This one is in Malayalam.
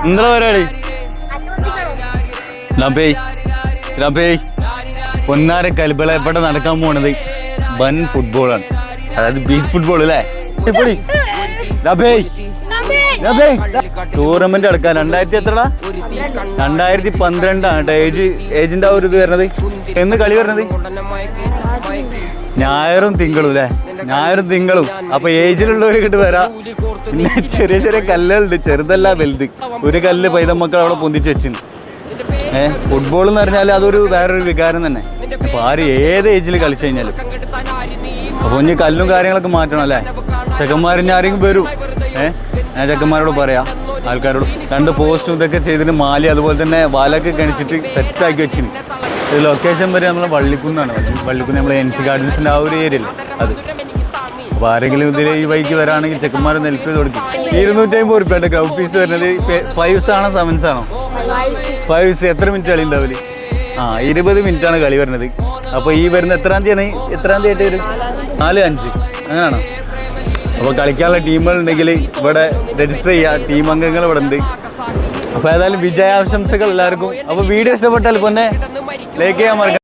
നിങ്ങളെ പരിപാടി പൊന്നാര കൽബള എവിടെ നടക്കാൻ പോണത് വൻ ഫുട്ബോളാണ്, അതായത് ബീച്ച് ഫുട്ബോൾ അല്ലേ. ടൂർണമെന്റ് നടക്കാൻ 2012 ഏജിന്റെ ആ ഒരു ഇത് വരണത്. എന്ന് കളി വരണത് ഞായറും തിങ്കളും അല്ലേ, ഞായറും തിങ്കളും. അപ്പൊ ഏജിലുള്ളവർ വരാ. പിന്നെ ചെറിയ ചെറിയ കല്ലുകളുണ്ട്, ചെറുതല്ല വലുത്. ഒരു കല്ല് പൈതമ്മക്കൾ അവിടെ പൊന്തിച്ച് വെച്ചിട്ടുണ്ട്. ഫുട്ബോൾ എന്ന് പറഞ്ഞാൽ അതൊരു വേറൊരു വികാരം തന്നെ. അപ്പൊ ആര് ഏത് ഏജിൽ കളിച്ചു കഴിഞ്ഞാലും അപ്പൊ ഇനി കല്ലും കാര്യങ്ങളൊക്കെ മാറ്റണം അല്ലേ. ചെക്കന്മാരിന് ആരെങ്കിലും വരും. ഞാൻ ചെക്കന്മാരോട് പറയാം, ആൾക്കാരോട് 2 പോസ്റ്റും ഇതൊക്കെ ചെയ്തിട്ട് മാലി അതുപോലെ തന്നെ വാലൊക്കെ കണിച്ചിട്ട് സെറ്റാക്കി വെച്ചിന്. ഇത് ലൊക്കേഷൻ വരെ നമ്മളെ വള്ളിക്കുന്നാണ്. വള്ളിക്കുന്ന് നമ്മളെ NC ഗാർഡൻസിൻ്റെ ആ ഒരു ഏരിയയിൽ അത്. അപ്പോൾ ആരെങ്കിലും ഇതിൽ ഈ വൈക്ക് വരാണെങ്കിൽ ചെക്കന്മാർ നെൽപ്പ് കൊടുക്കും. 250 ഉറുപ്പിയാണ് ഗ്രൗണ്ട് ഫീസ് വരുന്നത്. 5s ആണോ 7s ആണോ? 5s. എത്ര മിനിറ്റ് കളി ഉണ്ടാവില്ല? 20 മിനിറ്റാണ് കളി വരുന്നത്. അപ്പോൾ ഈ വരുന്ന എത്രാം തീയതി ആയിട്ട് വരും? 4-5 അങ്ങനെയാണോ? അപ്പോൾ കളിക്കാനുള്ള ടീമുകളുണ്ടെങ്കിൽ ഇവിടെ രജിസ്റ്റർ ചെയ്യുക. ടീം അംഗങ്ങൾ ഇവിടെ ഉണ്ട്. അപ്പോൾ ഏതായാലും വിജയാശംസകൾ എല്ലാവർക്കും. അപ്പോൾ വീഡിയോ ഇഷ്ടപ്പെട്ടാൽ പിന്നെ ലൈക്ക് ചെയ്യാൻ മറക്കാം.